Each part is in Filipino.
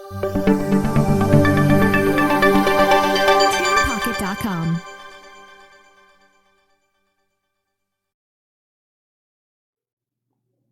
TunePocket.com.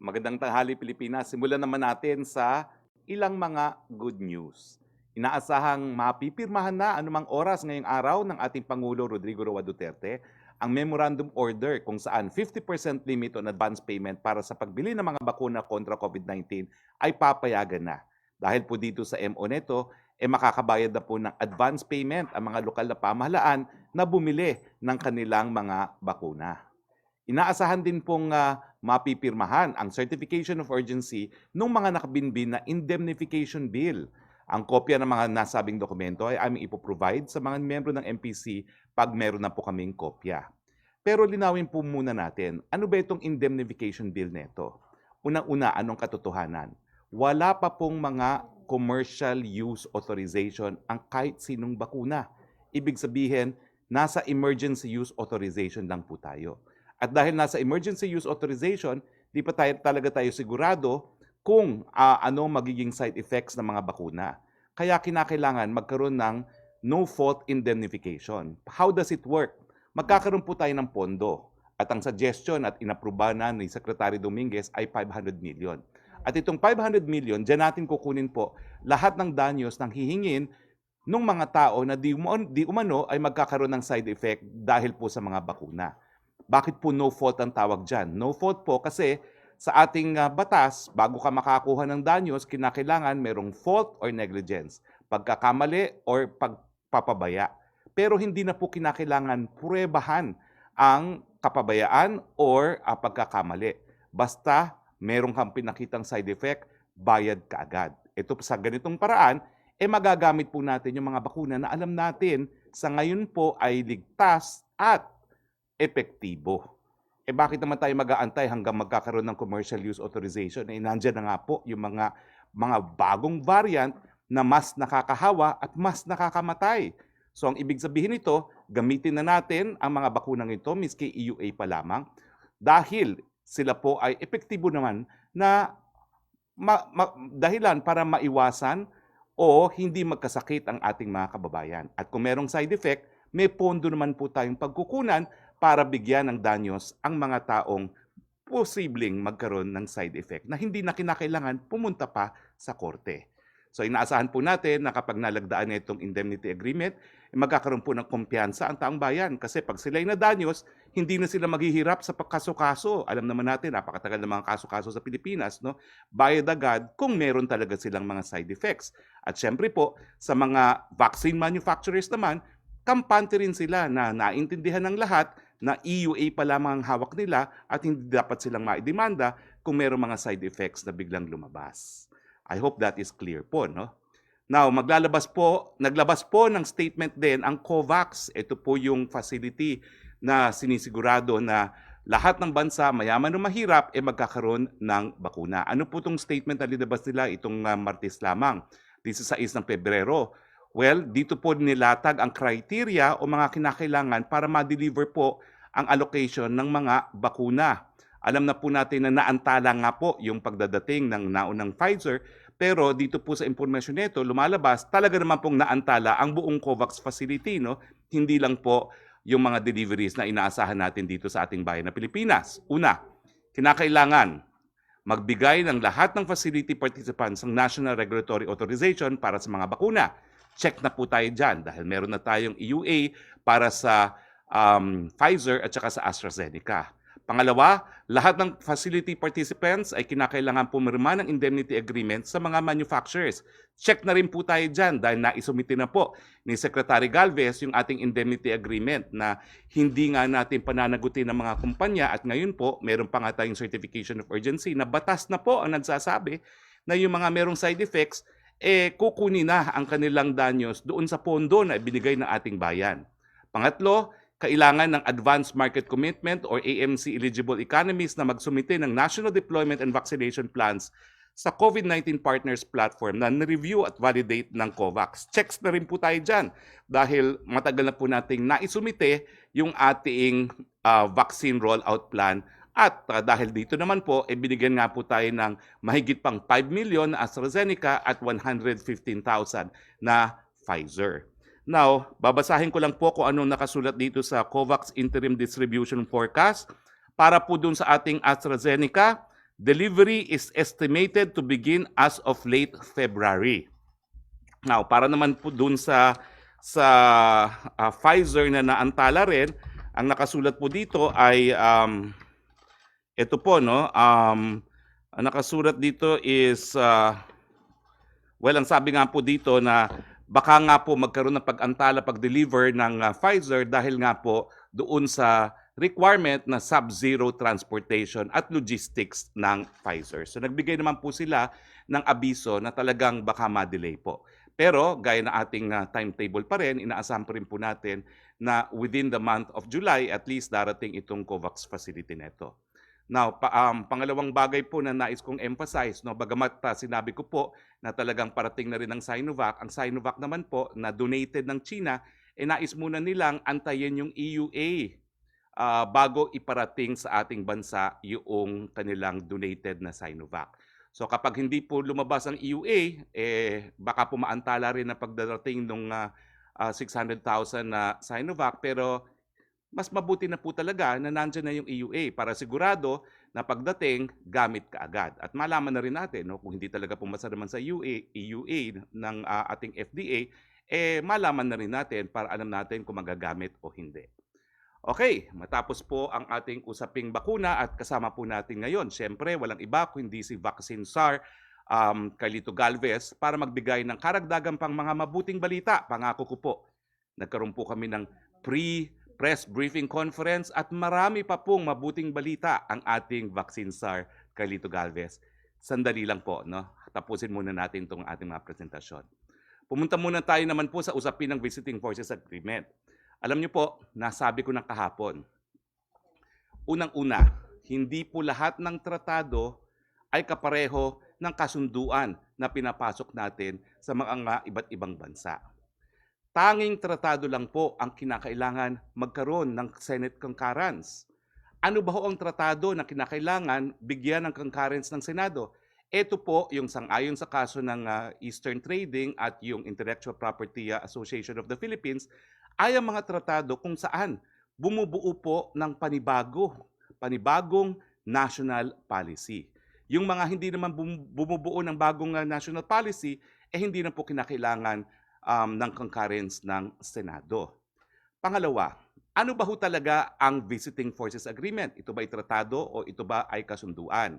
Magandang tanghali Pilipinas. Simulan naman natin sa ilang mga good news. Inaasahang mapipirmahan na anumang oras ngayong araw ng ating Pangulo Rodrigo Roa Duterte ang Memorandum Order kung saan 50% limit on advance payment para sa pagbili ng mga bakuna kontra COVID-19 ay papayagan na. Dahil po dito sa MO neto, makakabayad na po ng advance payment ang mga lokal na pamahalaan na bumili ng kanilang mga bakuna. Inaasahan din pong mapipirmahan ang Certification of Urgency ng mga nakabinbin na indemnification bill. Ang kopya ng mga nasabing dokumento ay aming ipoprovide sa mga miyembro ng MPC pag meron na po kaming kopya. Pero linawin po muna natin, ano ba itong indemnification bill neto? Unang-una, anong katotohanan? Wala pa pong mga commercial use authorization ang kahit sinong bakuna. Ibig sabihin, nasa emergency use authorization lang po tayo. At dahil nasa emergency use authorization, di pa talaga tayo sigurado kung ano magiging side effects ng mga bakuna. Kaya kinakailangan magkaroon ng no-fault indemnification. How does it work? Magkakaroon po tayo ng pondo. At ang suggestion at inapruba na ni Secretary Dominguez ay 500 million. At itong 500 million, dyan natin kukunin po lahat ng danyos ng hihingin ng mga tao na di umano ay magkakaroon ng side effect dahil po sa mga bakuna. Bakit po no fault ang tawag dyan? No fault po kasi sa ating batas, bago ka makakuha ng danyos, kinakailangan merong fault or negligence, pagkakamali or pagpapabaya. Pero hindi na po kinakailangan pruwebahan ang kapabayaan or pagkakamali. Basta merong kang pinakitang side effect, bayad ka agad. Ito sa ganitong paraan, magagamit po natin yung mga bakuna na alam natin sa ngayon po ay ligtas at epektibo. Bakit naman tayo mag-aantay hanggang magkakaroon ng commercial use authorization? Nandiyan na nga po yung mga bagong variant na mas nakakahawa at mas nakakamatay. So ang ibig sabihin nito, gamitin na natin ang mga bakunang ito, miski EUA pa lamang, dahil sila po ay epektibo naman na dahilan para maiwasan o hindi magkasakit ang ating mga kababayan. At kung merong side effect, may pondo naman po tayong pagkukunan para bigyan ng danyos ang mga taong posibleng magkaroon ng side effect na hindi na kinakailangan pumunta pa sa korte. So inaasahan po natin na kapag nalagdaan na itong indemnity agreement, magkakaroon po ng kumpiyansa ang taong bayan kasi pag sila'y nadanyos, hindi na sila maghihirap sa pagkaso-kaso. Alam naman natin, napakatagal ng mga kaso-kaso sa Pilipinas, no? Bayad agad kung meron talaga silang mga side effects. At syempre po, sa mga vaccine manufacturers naman, kampante rin sila na naintindihan ng lahat na EUA pa lamang ang hawak nila at hindi dapat silang maidemanda kung mayroong mga side effects na biglang lumabas. I hope that is clear po, no? Now, naglabas po ng statement din ang COVAX. Ito po yung facility na sinisigurado na lahat ng bansa, mayaman o mahirap, magkakaroon ng bakuna. Ano po itong statement na linabas nila itong Martes lamang, 16 ng Pebrero? Well, dito po nilatag ang criteria o mga kinakailangan para ma-deliver po ang allocation ng mga bakuna. Alam na po natin na naantala nga po yung pagdadating ng naunang Pfizer, pero dito po sa impormasyon nito, lumalabas talaga naman pong naantala ang buong COVAX facility, no? Hindi lang po yung mga deliveries na inaasahan natin dito sa ating bayan na Pilipinas. Una, kinakailangan magbigay ng lahat ng facility participants ng National Regulatory Authorization para sa mga bakuna. Check na po tayo dyan dahil meron na tayong EUA para sa Pfizer at saka sa AstraZeneca. Pangalawa, lahat ng facility participants ay kinakailangan pumirma ng indemnity agreement sa mga manufacturers. Check na rin po tayo dyan dahil naisumite na po ni Secretary Galvez yung ating indemnity agreement na hindi nga natin pananagutin ng mga kumpanya at ngayon po meron pa nga tayong certification of urgency na batas na po ang nagsasabi na yung mga merong side effects kukunin na ang kanilang danyos doon sa pondo na ibinigay ng ating bayan. Pangatlo, kailangan ng Advanced Market Commitment or AMC eligible economies na magsumite ng National Deployment and Vaccination Plans sa COVID-19 Partners Platform na na-review at validate ng COVAX. Checks na rin po tayo dyan dahil matagal na po nating naisumite yung ating vaccine rollout plan At dahil dito naman po, binigyan nga po tayo ng mahigit pang 5 million na AstraZeneca at 115,000 na Pfizer. Now, babasahin ko lang po kung anong nakasulat dito sa COVAX Interim Distribution Forecast. Para po dun sa ating AstraZeneca, delivery is estimated to begin as of late February. Now, para naman po dun sa Pfizer na naantala rin, ang nakasulat po dito ay ito po, no? Ang nakasulat dito is ang sabi nga po dito na baka nga po magkaroon ng pag-antala pag-deliver ng Pfizer dahil nga po doon sa requirement na sub-zero transportation at logistics ng Pfizer. So nagbigay naman po sila ng abiso na talagang baka ma-delay po. Pero gaya na ating timetable pa rin, inaasahan pa rin po natin na within the month of July, at least darating itong COVAX facility neto. Now, pangalawang bagay po na nais kong emphasize, no, bagamat sinabi ko po na talagang parating na rin ang Sinovac, ang Sinovac naman po na donated ng China, nais muna nilang antayin yung EUA bago iparating sa ating bansa yung kanilang donated na Sinovac. So kapag hindi po lumabas ang EUA, baka po maantala rin na pagdarating ng 600,000 na Sinovac, pero mas mabuti na po talaga na nandyan na yung EUA para sigurado na pagdating, gamit ka agad. At malaman na rin natin, no, kung hindi talaga pumasa naman sa EUA ng ating FDA, malaman na rin natin para alam natin kung magagamit o hindi. Okay, matapos po ang ating usaping bakuna at kasama po natin ngayon, siyempre walang iba kundi si Vaccine Czar Carlito Galvez para magbigay ng karagdagan pang mga mabuting balita. Pangako ko po, nagkaroon po kami ng press briefing conference at marami pa pong mabuting balita ang ating Vaccine Czar Carlito Galvez. Sandali lang po, no? Tapusin muna natin itong ating mga presentasyon. Pumunta muna tayo naman po sa usapin ng Visiting Forces Agreement. Alam niyo po, nasabi ko na kahapon, unang-una, hindi po lahat ng tratado ay kapareho ng kasunduan na pinapasok natin sa mga iba't ibang bansa. Tanging tratado lang po ang kinakailangan magkaroon ng Senate concurrence. Ano ba ho ang tratado na kinakailangan bigyan ng concurrence ng Senado? Ito po yung sang-ayon sa kaso ng Eastern Trading at yung Intellectual Property Association of the Philippines ay ang mga tratado kung saan bumubuo po ng panibagong national policy. Yung mga hindi naman bumubuo ng bagong national policy, hindi na po kinakailangan ng concurrence ng Senado. Pangalawa, ano ba ho talaga ang Visiting Forces Agreement? Ito ba ay tratado o ito ba ay kasunduan?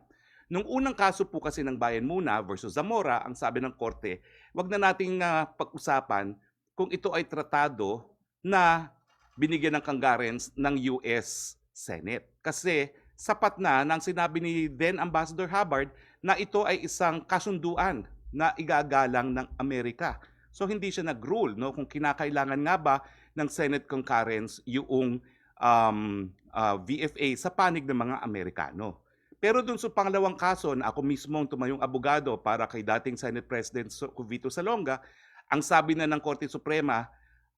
Nung unang kaso po kasi ng Bayan Muna versus Zamora, ang sabi ng korte, wag na nating pag-usapan kung ito ay tratado na binigyan ng concurrence ng US Senate. Kasi sapat na nang sinabi ni then Ambassador Hubbard na ito ay isang kasunduan na igagalang ng Amerika. So hindi siya nag-rule, no, kung kinakailangan nga ba ng Senate concurrence yung VFA sa panig ng mga Amerikano. Pero dun sa pangalawang kaso na ako mismo tumayong abogado para kay dating Senate President Vito Salonga, ang sabi na ng Korte Suprema,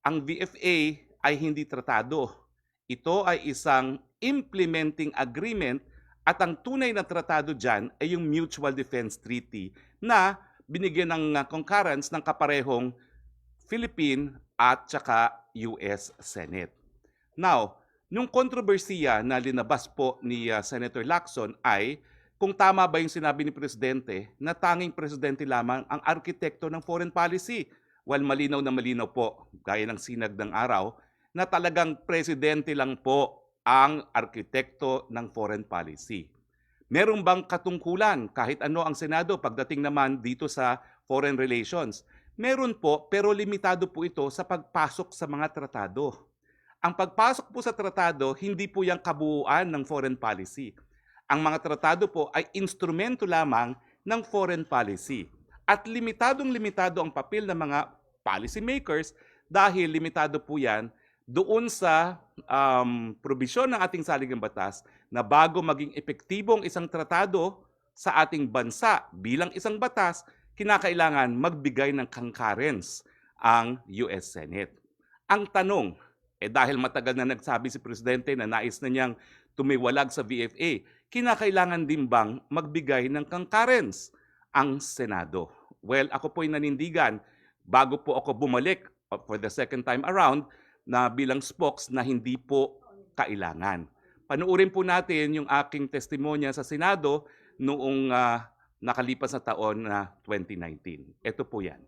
ang VFA ay hindi tratado. Ito ay isang implementing agreement at ang tunay na tratado dyan ay yung Mutual Defense Treaty na binigyan ng concurrence ng kaparehong Philippine at saka US Senate. Now, nung kontrobersiya na linabas po ni Senator Lacson ay kung tama ba yung sinabi ni Presidente na tanging Presidente lamang ang arkitekto ng foreign policy. While malinaw na malinaw po, gaya ng sinag ng araw, na talagang Presidente lang po ang arkitekto ng foreign policy. Meron bang katungkulan kahit ano ang Senado pagdating naman dito sa foreign relations? Meron po, pero limitado po ito sa pagpasok sa mga tratado. Ang pagpasok po sa tratado, hindi po yung kabuuan ng foreign policy. Ang mga tratado po ay instrumento lamang ng foreign policy. At limitadong-limitado ang papel ng mga policy makers dahil limitado po yan doon sa probisyon ng ating saligang batas na bago maging epektibong isang tratado sa ating bansa bilang isang batas, kinakailangan magbigay ng concurrence ang US Senate. Ang tanong, dahil matagal na nagsabi si Presidente na nais na niyang tumiwalag sa VFA, kinakailangan din bang magbigay ng concurrence ang Senado? Well, ako po'y nanindigan bago po ako bumalik for the second time around na bilang spokes na hindi po kailangan. Panuurin po natin yung aking testimonya sa Senado noong nakalipas na taon na 2019. Ito po yan.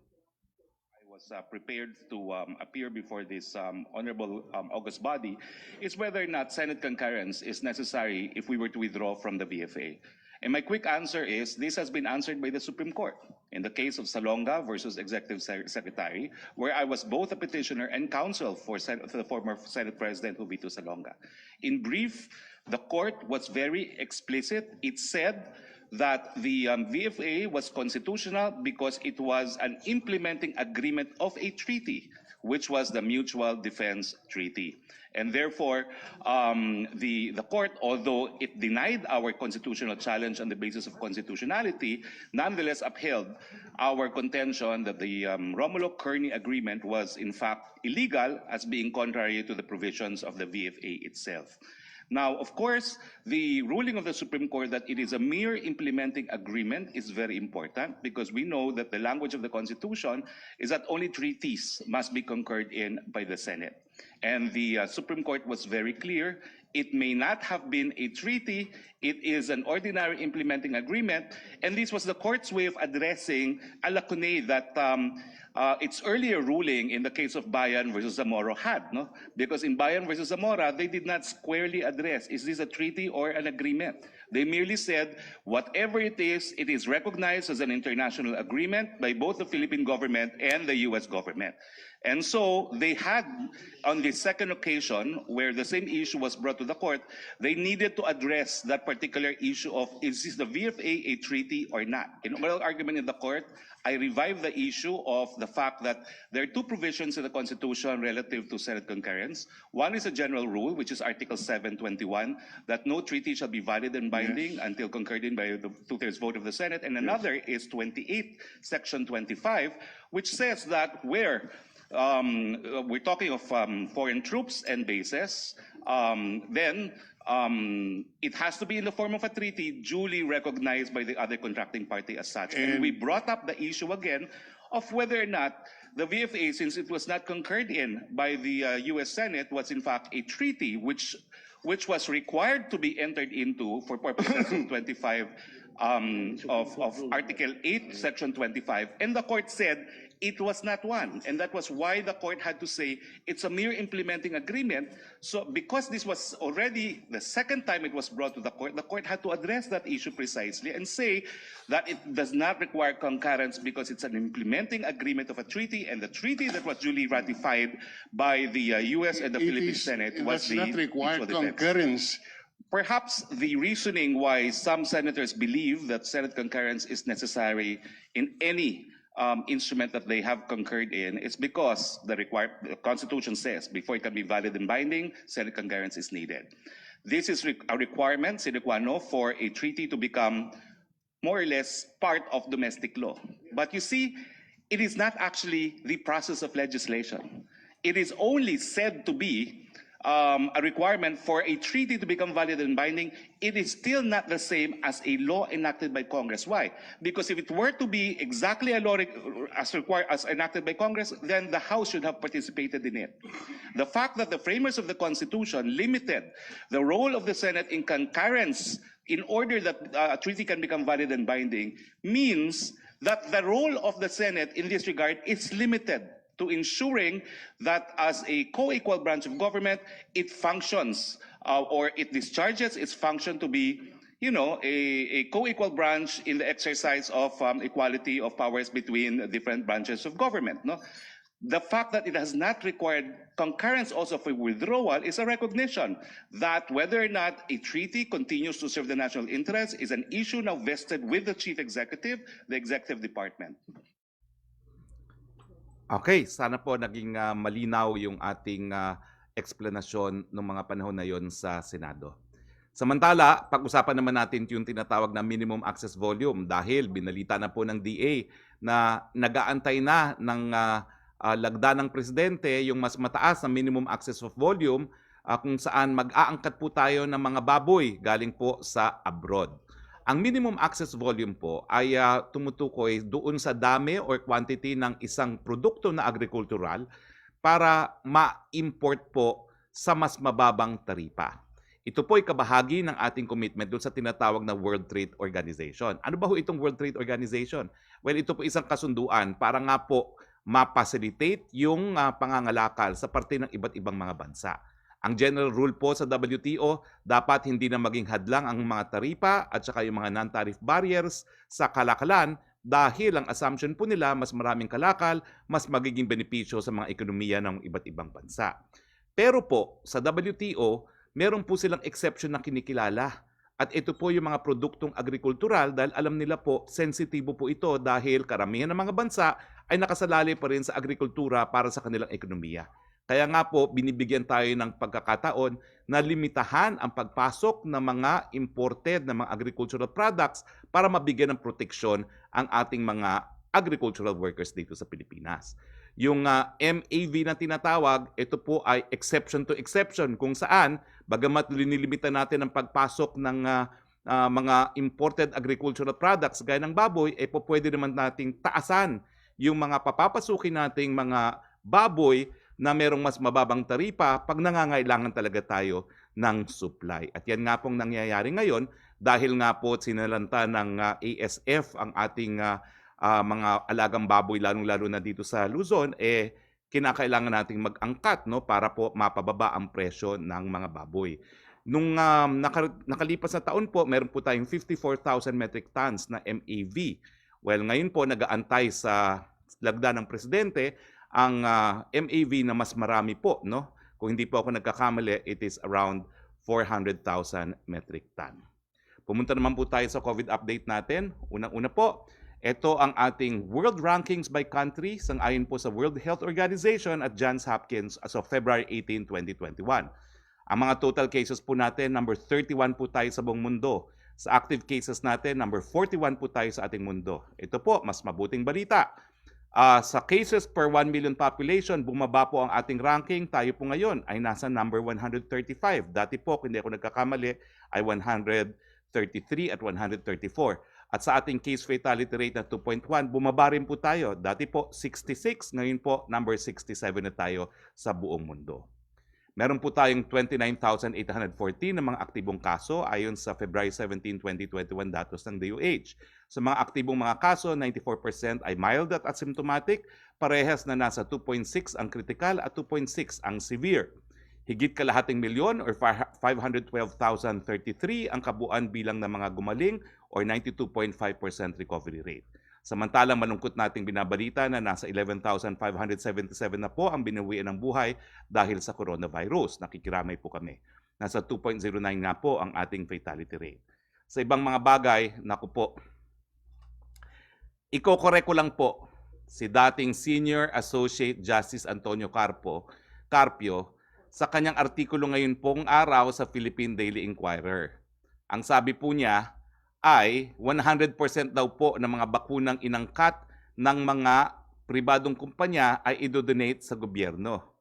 I was prepared to appear before this honorable August body is whether or not Senate concurrence is necessary if we were to withdraw from the VFA. And my quick answer is this has been answered by the Supreme Court in the case of Salonga versus Executive Secretary, where I was both a petitioner and counsel for the former Senate President Jovito Salonga. In brief, the court was very explicit. It said that the VFA was constitutional because it was an implementing agreement of a treaty, which was the Mutual Defense Treaty. And therefore, the court, although it denied our constitutional challenge on the basis of constitutionality, nonetheless upheld our contention that the Romulo-Kearney Agreement was in fact illegal as being contrary to the provisions of the VFA itself. Now, of course, the ruling of the Supreme Court that it is a mere implementing agreement is very important because we know that the language of the Constitution is that only treaties must be concurred in by the Senate. And the Supreme Court was very clear. It may not have been a treaty. It is an ordinary implementing agreement. And this was the court's way of addressing a lacune that its earlier ruling in the case of Bayan versus Zamora had, no? Because in Bayan versus Zamora, they did not squarely address, is this a treaty or an agreement? They merely said, whatever it is recognized as an international agreement by both the Philippine government and the US government. And so they had, on the second occasion, where the same issue was brought to the court, they needed to address that particular issue of, is this the VFA a treaty or not? In oral argument in the court, I revived the issue of the fact that there are two provisions in the Constitution relative to Senate concurrence. One is a general rule, which is Article 721, that no treaty shall be valid and binding until concurred in by the two-thirds vote of the Senate. And another is 28, Section 25, which says that where we're talking of foreign troops and bases, then it has to be in the form of a treaty duly recognized by the other contracting party as such. And we brought up the issue again of whether or not the VFA, since it was not concurred in by the US Senate, was in fact a treaty which was required to be entered into for purposes of 25 of Article 8, Section 25. And the court said it was not one. And that was why the court had to say it's a mere implementing agreement. So because this was already the second time it was brought to the court had to address that issue precisely and say that it does not require concurrence because it's an implementing agreement of a treaty, and the treaty that was duly ratified by the US and the Philippine Senate was the not require Mutual Defense. concurrence. Perhaps the reasoning why some senators believe that Senate concurrence is necessary in any instrument that they have concurred in is because the Constitution says before it can be valid and binding, Senate concurrence is needed. This is a requirement, sine qua non, for a treaty to become more or less part of domestic law. But you see, it is not actually the process of legislation. It is only said to be a requirement for a treaty to become valid and binding. It is still not the same as a law enacted by Congress. Why? Because if it were to be exactly a law as enacted by Congress, then the House should have participated in it. The fact that the framers of the Constitution limited the role of the Senate in concurrence in order that a treaty can become valid and binding means that the role of the Senate in this regard is limited to ensuring that as a co-equal branch of government, it functions or it discharges its function to be, you know, a co-equal branch in the exercise of equality of powers between different branches of government. No? The fact that it has not required concurrence also for withdrawal is a recognition that whether or not a treaty continues to serve the national interest is an issue now vested with the chief executive, the executive department. Okay, sana po naging malinaw yung ating eksplanasyon ng mga panahon na yon sa Senado. Samantala, pag-usapan naman natin yung tinatawag na minimum access volume dahil binalita na po ng DA na nag-aantay na ng lagda ng presidente yung mas mataas na minimum access of volume kung saan mag-aangkat po tayo ng mga baboy galing po sa abroad. Ang minimum access volume po ay tumutukoy doon sa dami or quantity ng isang produkto na agricultural para ma-import po sa mas mababang taripa. Ito po ay kabahagi ng ating commitment doon sa tinatawag na World Trade Organization. Ano ba ho itong World Trade Organization? Well, ito po isang kasunduan para nga po ma-facilitate yung pangangalakal sa parte ng iba't ibang mga bansa. Ang general rule po sa WTO, dapat hindi na maging hadlang ang mga taripa at saka yung mga non-tariff barriers sa kalakalan dahil ang assumption po nila mas maraming kalakal, mas magiging benepisyo sa mga ekonomiya ng iba't ibang bansa. Pero po, sa WTO, meron po silang exception na kinikilala. At ito po yung mga produktong agrikultural dahil alam nila po, sensitibo po ito dahil karamihan ng mga bansa ay nakasalalay pa rin sa agrikultura para sa kanilang ekonomiya. Kaya nga po, binibigyan tayo ng pagkakataon na limitahan ang pagpasok ng mga imported na mga agricultural products para mabigyan ng proteksyon ang ating mga agricultural workers dito sa Pilipinas. Yung MAV na tinatawag, ito po ay exception to exception kung saan, bagamat linilimitan natin ang pagpasok ng mga imported agricultural products gaya ng baboy, po pwede naman nating taasan yung mga papapasukin nating mga baboy na merong mas mababang taripa pag nangangailangan talaga tayo ng supply. At yan nga pong nangyayari ngayon dahil nga po sinalanta ng ASF ang ating mga alagang baboy, lalong-lalo na dito sa Luzon, kinakailangan nating mag-angkat para po mapababa ang presyo ng mga baboy. Nung nakalipas na taon po, meron po tayong 54,000 metric tons na MAV. Well, ngayon po nag-aantay sa lagda ng presidente ang MAV na mas marami po, no? Kung hindi po ako nagkakamali, it is around 400,000 metric ton. Pumunta naman po tayo sa COVID update natin. Unang-una po, ito ang ating world rankings by country sangayon po sa World Health Organization at Johns Hopkins as of February 18, 2021. Ang mga total cases po natin, number 31 po tayo sa buong mundo. Sa active cases natin, number 41 po tayo sa ating mundo. Ito po, mas mabuting balita. Sa cases per 1 million population, bumaba po ang ating ranking. Tayo po ngayon ay nasa number 135. Dati po, kung hindi ako nagkakamali, ay 133 at 134. At sa ating case fatality rate na 2.1, bumaba rin po tayo. Dati po 66, ngayon po number 67 na tayo sa buong mundo. Meron po tayong 29,814 na mga aktibong kaso ayon sa February 17, 2021 datos ng DOH. Sa mga aktibong mga kaso, 94% ay mild at asymptomatic, parehas na nasa 2.6 ang critical at 2.6 ang severe. Higit kalahating milyon or 512,033 ang kabuuan bilang ng mga gumaling or 92.5% recovery rate. Samantalang malungkot nating binabalita na nasa 11,577 na po ang binawian ng buhay dahil sa coronavirus. Nakikiramay po kami. Nasa 2.09 na po ang ating fatality rate. Sa ibang mga bagay, naku po, iko-correct ko lang po si dating Senior Associate Justice Antonio Carpio sa kanyang artikulo ngayon pong araw sa Philippine Daily Inquirer. Ang sabi po niya ay 100% daw po ng mga bakunang inangkat ng mga pribadong kumpanya ay idodonate sa gobyerno.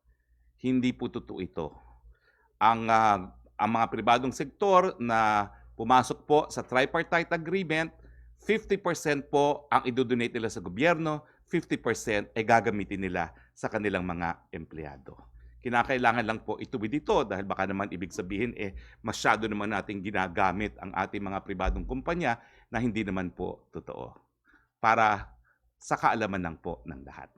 Hindi po totoo ito. Ang mga pribadong sektor na pumasok po sa tripartite agreement, 50% po ang idodonate nila sa gobyerno, 50% ay gagamitin nila sa kanilang mga empleyado. Kinakailangan lang po ituwid ito dahil baka naman ibig sabihin masyado naman nating ginagamit ang ating mga pribadong kumpanya na hindi naman po totoo. Para sa kaalaman lang po ng lahat.